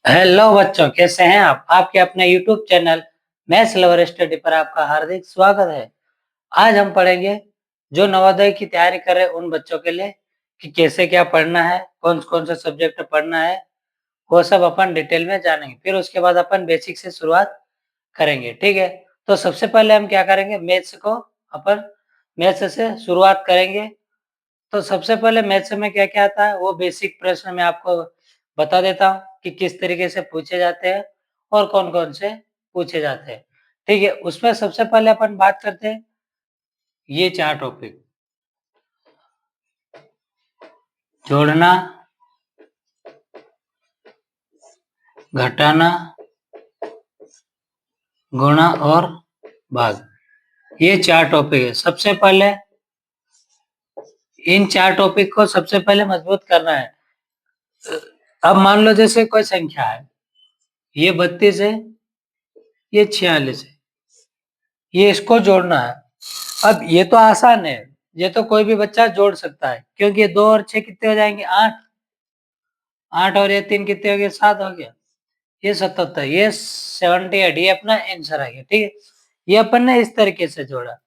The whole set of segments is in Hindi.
हेलो बच्चों, कैसे हैं आप? आपके अपने YouTube channel maths lover study पर आपका हार्दिक स्वागत है। आज हम पढ़ेंगे जो नवोदय की तैयारी कर रहे हैं उन बच्चों के लिए कि कैसे क्या पढ़ना है, कौन कौन से सब्जेक्ट पढ़ना है, वो सब अपन डिटेल में जानेंगे। फिर उसके बाद अपन बेसिक से शुरुआत करेंगे, ठीक है? तो सबसे पहले हम क्या करेंगे, मैथ्स को अपन मैथ्स से शुरुआत करेंगे। तो सबसे पहले मैथ्स में क्या-क्या आता है वो बेसिक प्रश्न मैं आपको बता देता हूँ कि किस तरीके से पूछे जाते हैं और कौन-कौन से पूछे जाते हैं। ठीक है? उसमें सबसे पहले अपन बात करते हैं ये 4 टॉपिक जोड़ना, घटाना, गुणा और भाग। ये 4 टॉपिक है। सबसे पहले इन 4 टॉपिक को सबसे पहले मजबूत करना है। अब मान लो जैसे कोई संख्या है, ये 32 है, ये 46 है। ये इसको जोड़ना है। अब ये तो आसान है, ये तो कोई भी बच्चा जोड़ सकता है क्योंकि 2 और 6 कितने हो जाएंगे? 8। 8 और ये 3 कितने हो गए? 7 हो गया। ये 77, ये 78, ये अपना आंसर आ गया। ठीक है, ये अपन ने इस तरीके से जोड़ा।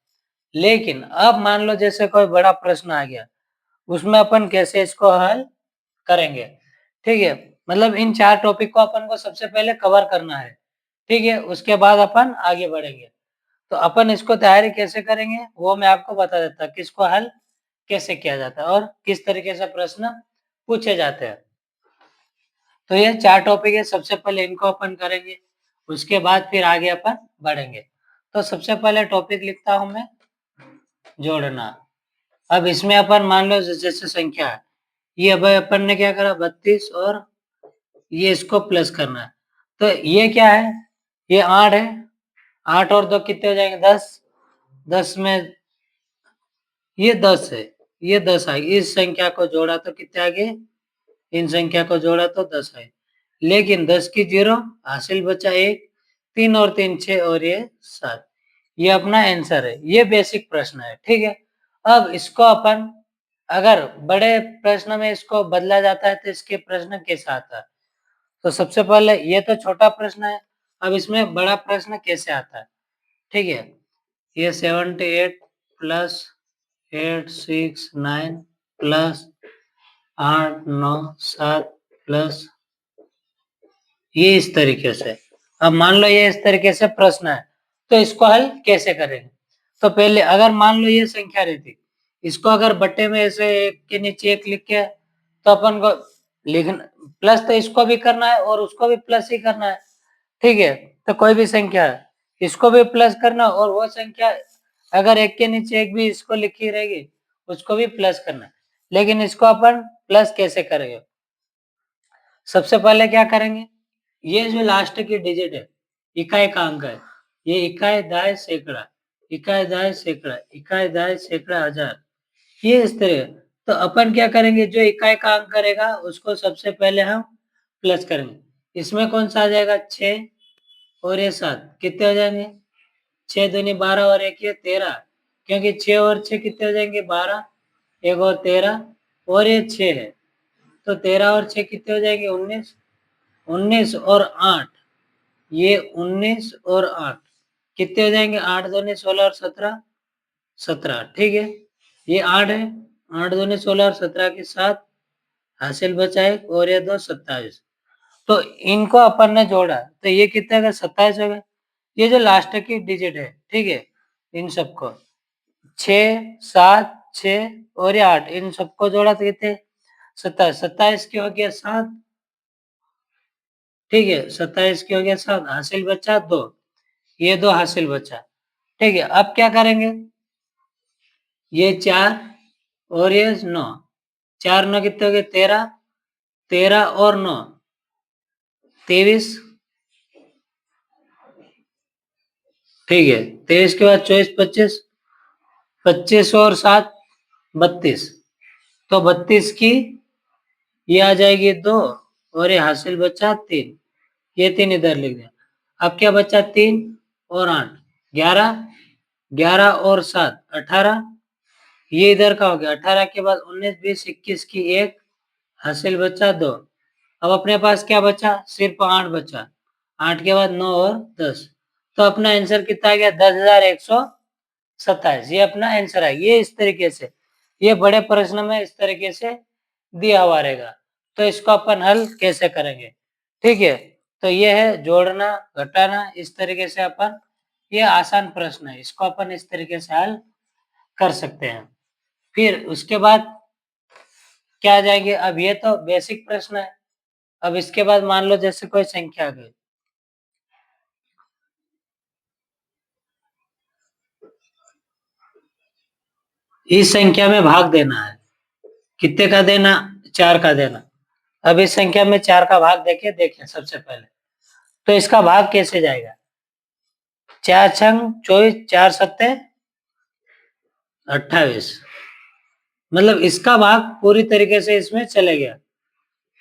लेकिन अब मान लो जैसे कोई बड़ा प्रश्न आ गया, उसमें अपन कैसे इसको हल करेंगे? ठीक है, मतलब इन 4 टॉपिक को अपन को सबसे पहले कवर करना है। ठीक है, उसके बाद अपन आगे बढ़ेंगे। तो अपन इसको तैयारी कैसे करेंगे वो मैं आपको बता देता हूँ, किसको हल कैसे किया जाता है और किस तरीके से प्रश्न पूछे जाते हैं। तो ये 4 टॉपिक है, सबसे पहले इनको अपन करेंगे, उसके बाद फिर आगे अपन बढ़ेंगे। तो सबसे पहले टॉपिक लिखता हूं मैं, जोड़ना। अब इसमें अपन मान लो जैसे संख्या है, ये अब अपन ने क्या करा, 32 और ये इसको प्लस करना है। तो ये क्या है, ये 8 है, 8 और 2 कितने हो जाएंगे? 10। 10 में ये 10 है, ये 10 आई। इस संख्या को जोड़ा तो कितने आ गए? इन संख्या को जोड़ा तो 10 आए। लेकिन 10 की 0, हासिल बचा 1, 3 और 3 6 और ये 7। ये अपना आंसर है। ये बेसिक प्रश्न है, ठीक है? अब इसको अपन अगर बड़े प्रश्न में इसको बदला जाता है तो इसके प्रश्न कैसे आता है? तो सबसे पहले ये तो छोटा प्रश्न है, अब इसमें बड़ा प्रश्न कैसे आता है? ठीक है, ये 78 प्लस 8 6 9 प्लस 8 9 7 प्लस ये इस तरीके से। अब मान लो ये इस तरीके से प्रश्न है, तो इसको हल कैसे करेंगे? तो पहले अगर मान लो ये संख्या रहती, इसको अगर बट्टे में ऐसे एक के नीचे एक लिख के, तो अपन को लिखना प्लस, तो इसको भी करना है और उसको भी प्लस ही करना है। ठीक है, तो कोई भी संख्या है, इसको भी प्लस करना और वो संख्या अगर एक के नीचे एक भी इसको लिखी रहेगी, उसको भी प्लस करना है। लेकिन इसको अपन प्लस कैसे करेंगे? सबसे पहले क्या करेंगे, ये जो लास्ट की डिजिट है, इकाई का अंक है, ये इकाई दाए सैकड़ा, इकाई दाए सैकड़ा, इकाई दाए सैकड़ा हजार, ये इस तरह। तो अपन क्या करेंगे, जो इकाई का अंक करेगा उसको सबसे पहले हम प्लस करेंगे। इसमें कौन सा आ जाएगा? 6 और ये 7 कितने हो जाएंगे? 6 दूनी 12 और एक ये 13, क्योंकि 6 और 6 कितने हो जाएंगे? 12, एक और 13 और ये 6 है, तो 13 और 6 कितने हो जाएंगे? 19। 19 और 8, ये 19 और 8 कितने हो जाएंगे? 8 दूनी 16 और 17, 17। ठीक है, ये 8 है, 8 दूनी 16 और 17 के साथ हासिल बचा है और ये 2 27। तो इनको अपन ने जोड़ा तो ये कितने का? 27 हो गया। ये जो लास्ट की डिजिट है, ठीक है, इन सबको 6 7 6 और ये 8, इन सबको जोड़ा तो कितने? 27। 27 के हो गया 7, ठीक है, 27 के हो गया 7, हासिल बचा 2, ये 2 हासिल बचा। ठीक है, अब क्या करेंगे, ये 4 और ये 9, 4 9 कितने हो गए? 13, 13 और 9 23। ठीक है, 23 के बाद 24 25, 25 और 7 32, तो 32 की ये आ जाएगी 2 और ये हासिल बचा 3, ये 3 इधर लिख दिया। अब क्या बचा? 3 और 8 11, 11 और 7 18, ये इधर का हो गया। 18 के बाद 19 20 21 की 1 हासिल बचा 2। अब अपने पास क्या बचा, सिर्फ 8 बचा, 8 के बाद 9 और 10, तो अपना आंसर कितना आ गया 10,127, ये अपना आंसर है। ये इस तरीके से, ये बड़े प्रश्न में इस तरीके से दिया हुआ रहेगा, तो इसको अपन हल कैसे करेंगे, ठीक है। तो ये है जोड़ना घटाना, इस तरीके से अपन, ये आसान प्रश्न है, इसको अपन इस तरीके से हल कर सकते हैं। फिर उसके बाद क्या आ जाएंगे, अब ये तो बेसिक प्रश्न है। अब इसके बाद मान लो जैसे कोई संख्या आ गई, इस संख्या में भाग देना है, कितने का देना, 4 का देना। अब इस संख्या में 4 का भाग देखें सबसे पहले, तो इसका भाग कैसे जाएगा, 4 छंग 24, 4 सत्ते 28, मतलब इसका भाग पूरी तरीके से इसमें चले गया,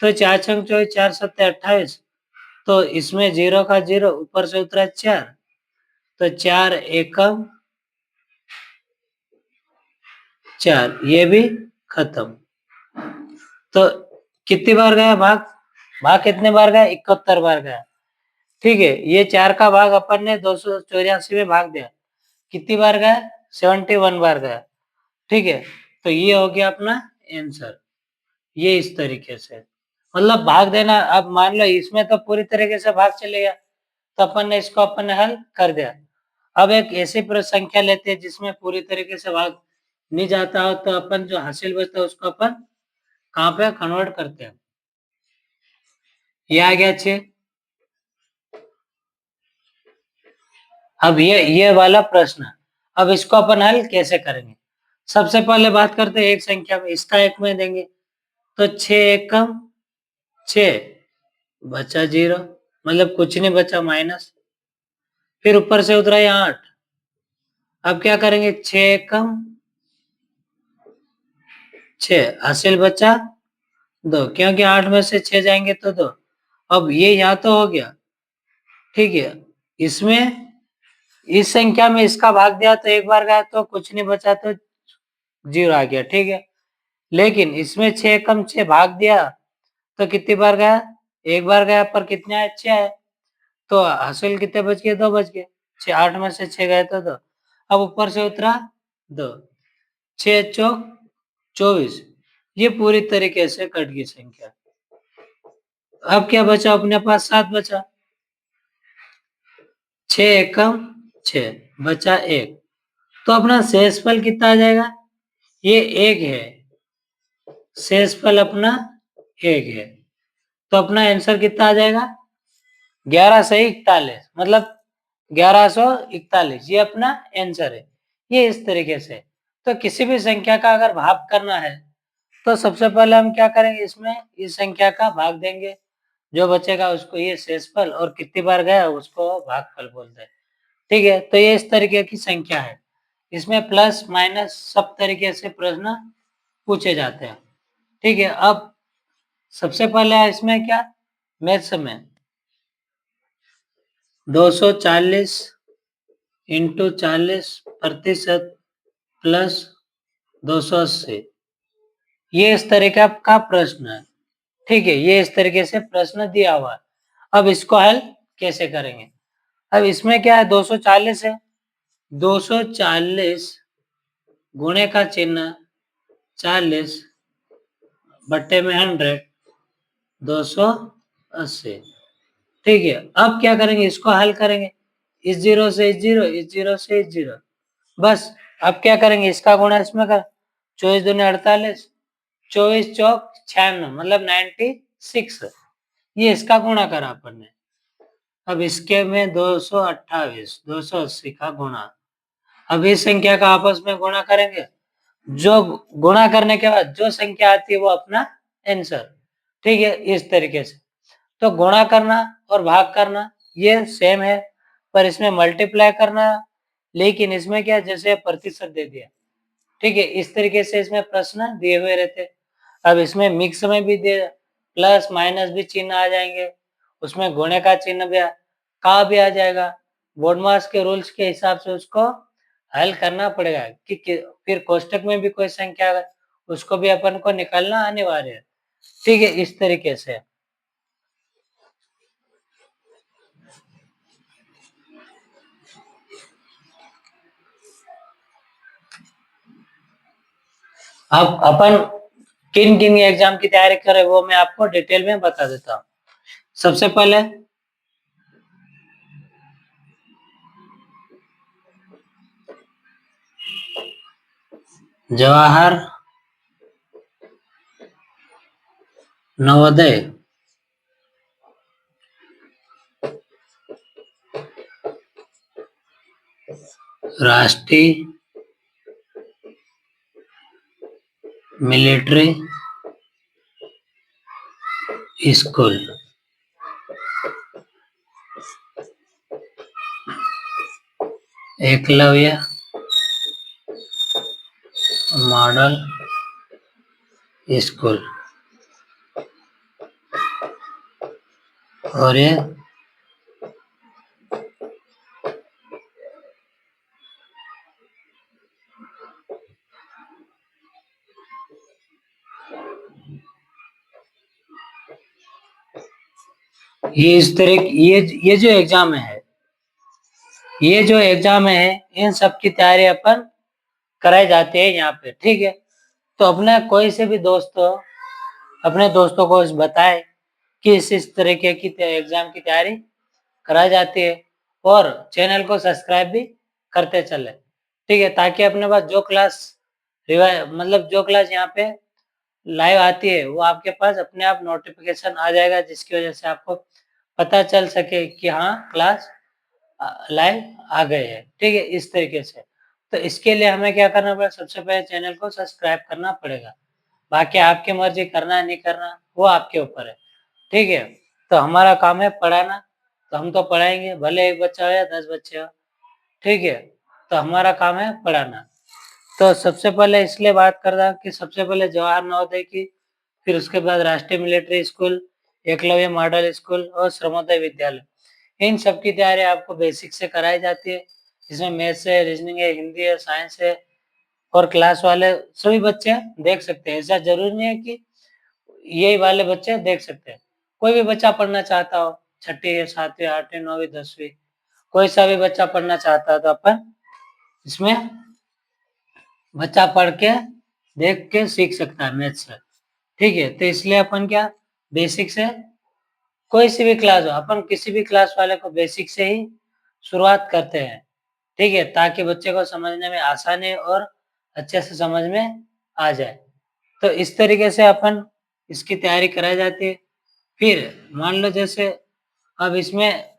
तो 4 छंग 24, 4 सत्ते 28, तो इसमें 0 का 0 ऊपर से उतरा 4, तो 4 एकम 4, ये भी खत्म। तो कितनी बार गया भाग, भाग कितने बार गया, 71 बार गया, ठीक है। ये 4 का भाग अपन ने 284 में भाग दिया, कितनी बार गया, 71 बार गया, ठीक है। तो ये हो गया अपना आंसर, ये इस तरीके से, मतलब भाग देना। अब मान लो इसमें तो पूरी तरीके से भाग चले गया, तो अपन ने इसको अपन ने हल कर दिया। अब एक ऐसी संख्या लेते हैं जिसमें पूरी तरीके से भाग नहीं जाता हो, तो अपन जो हासिल बचता है उसको अपन कहाँ पे कन्वर्ट करते हैं, ये आ गया 6। अब ये वाला प्रश्न, अब इसको अपन हल कैसे करेंगे, सबसे पहले बात करते हैं एक संख्या में, इसका एक में देंगे, तो 6 एकम 6, बचा 0, मतलब कुछ नहीं बचा, माइनस, फिर ऊपर से उतरा ये 8। अब क्या करेंगे, 6 एकम 6, हासिल बचा 2, क्योंकि 8 में से 6 जाएंगे तो 2। अब ये यहाँ तो हो गया, ठीक है। इसमें इस संख्या में इसका भाग दिया तो एक बार गया, तो कुछ नहीं बचा, तो 0 आ गया, ठीक है। लेकिन इसमें 6 कम 6 भाग दिया, तो कितनी बार गया, एक बार गया, पर कितने आए, 6 है, तो हासिल कितने बच गए, 2 बच गए, 6 8 में से 6 गए तो 2। अब ऊपर से उतरा 2, 6 चौक 24, ये पूरी तरीके से कट गई संख्या। अब क्या बचा अपने पास, 7 बचा, 6 एकम 6, बचा 1, तो अपना शेषफल कितना आ जाएगा, ये 1 है, शेषफल अपना 1 है, तो अपना आंसर कितना आ जाएगा, 1141, मतलब 1141, ये अपना आंसर है। ये इस तरीके से, तो किसी भी संख्या का अगर भाग करना है, तो सबसे पहले हम क्या करेंगे, इसमें इस संख्या का भाग देंगे, जो बचेगा उसको ये शेषफल, और कितनी बार गया उसको भागफल बोलते हैं, ठीक है। तो ये इस तरीके की संख्या है, इसमें प्लस माइनस सब तरीके से प्रश्न पूछे जाते हैं, ठीक है। अब सबसे पहले इसमें क्या, मैथ्स में 240 इंटू 40% प्लस 280, ये इस तरीके का प्रश्न है, ठीक है। ये इस तरीके से प्रश्न दिया हुआ है। अब इसको हल कैसे करेंगे, अब इसमें क्या है, 240 है, 240 गुणे का चिन्ह 40 बट्टे में 100, 280, ठीक है। अब क्या करेंगे, इसको हल करेंगे, इस जीरो से इस जीरो, इस जीरो से इस जीरो, बस। अब क्या करेंगे, इसका गुणा इसमें कर, 24 दूनी 48, 24 चौक 96, मतलब 96, ये इसका गुणा करा अपन ने। अब इसके में 228, 280 का गुणा, अब इस संख्या का आपस में गुणा करेंगे, जो गुणा करने के बाद जो संख्या आती है वो अपना आंसर, ठीक है। इस तरीके से, तो गुणा करना और भाग करना ये सेम है, पर इसमें मल्टीप्लाई करना, लेकिन इसमें क्या, जैसे प्रतिशत दे दिया, ठीक है। इस तरीके से इसमें प्रश्न दिए हुए रहते। अब इसमें मिक्स में भी दे, प्लस माइनस भी चिन्ह आ जाएंगे, उसमें गुणे का चिन्ह भी का भी आ जाएगा, बोर्ड मास के रूल्स के हिसाब से उसको हल करना पड़ेगा, कि फिर कोष्टक में भी कोई संख्या अगर उसको भी अपन को निकालना अनिवार्य है, ठीक है। इस तरीके से अब अपन किन किन एग्जाम की तैयारी करें वो मैं आपको डिटेल में बता देता हूँ। सबसे पहले जवाहर नवोदय राष्ट्रीय military school, Eklavya model school, और ये इस तरह ये जो एग्जाम है, ये जो एग्जाम है इन सब की तैयारी अपन कराई जाती है यहाँ पे, ठीक है। तो अपने कोई से भी दोस्तों अपने दोस्तों को बताए कि इस तरीके की एग्जाम की तैयारी कराई जाती है, और चैनल को सब्सक्राइब भी करते चले, ठीक है, ताकि अपने पास जो क्लास मतलब जो क्लास यहाँ पे लाइव आती है वो आपके पास अपने आप नोटिफिकेशन आ जाएगा, जिसकी वजह से आपको पता चल सके कि हाँ क्लास लाइव आ गए हैं, ठीक है, इस तरीके से। तो इसके लिए हमें क्या करना पड़ेगा, सबसे पहले चैनल को सब्सक्राइब करना पड़ेगा। बाकी आपकी मर्जी करना है नहीं करना वो आपके ऊपर है, ठीक है। तो हमारा काम है पढ़ाना, तो हम तो पढ़ाएंगे, भले एक बच्चा हो या 10 बच्चे हो, ठीक है। तो हमारा काम है पढ़ाना। तो सबसे पहले इसलिए बात कर रहा हूँ कि सबसे पहले जवाहर नवोदय की, फिर उसके बाद राष्ट्रीय military school, Eklavya model school और श्रमोदय विद्यालय, इन सब की तैयारी आपको बेसिक से कराई जाती है। इसमें मैथ्स है, रीजनिंग है, हिंदी है, साइंस है, और क्लास वाले सभी बच्चे देख सकते हैं। ऐसा जरूरी नहीं है कि यही वाले बच्चे देख सकते हैं, कोई भी बच्चा पढ़ना चाहता हो, छठी है, सातवीं, आठवीं, नौवीं, 10वीं, कोई सा भी बच्चा पढ़ना चाहता है तो अपन इसमें बच्चा पढ़ के देख के सीख सकता है मैथ्स से, ठीक है। तो इसलिए अपन क्या बेसिक से कोई सी भी क्लास हो, अपन किसी भी क्लास वाले को बेसिक से ही शुरुआत करते हैं, ठीक है, ताकि बच्चे को समझने में आसानी और अच्छे से समझ में आ जाए। तो इस तरीके से अपन इसकी तैयारी कराई जाती है। फिर मान लो जैसे अब इसमें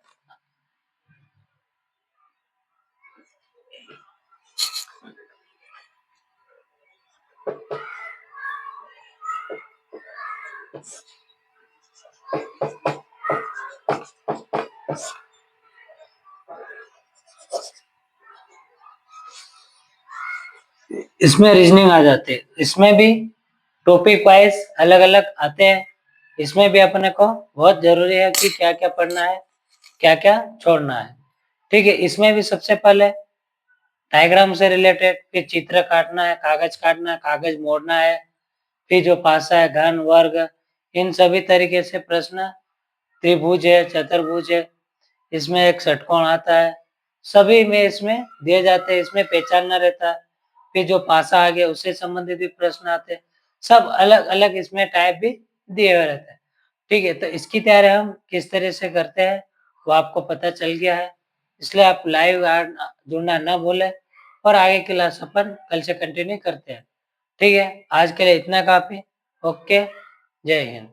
रीजनिंग आ जाते हैं, इसमें भी टॉपिक वाइज अलग अलग आते हैं। इसमें भी अपने को बहुत जरूरी है कि क्या क्या पढ़ना है, क्या क्या छोड़ना है, ठीक है। इसमें भी सबसे पहले डायग्राम से रिलेटेड, फिर चित्र काटना है, कागज मोड़ना है, फिर जो पासा है, घन, वर्ग, इन सभी तरीके से प्रश्न, त्रिभुज है, चतुर्भुज है, इसमें एक षटकोण आता है, सभी में इसमें दिए जाते हैं, इसमें पहचानना रहता है। फिर जो पासा आ गया उससे संबंधित भी प्रश्न आते हैं, सब अलग अलग इसमें टाइप भी दिए हुए रहते हैं, ठीक है। तो इसकी तैयारी हम किस तरह से करते हैं वो आपको पता चल गया है, इसलिए आप लाइव जुड़ना न भूलें, और आगे क्लास अपन कल से कंटिन्यू करते हैं, ठीक है। आज के लिए इतना काफी। ओके, जय हिंद।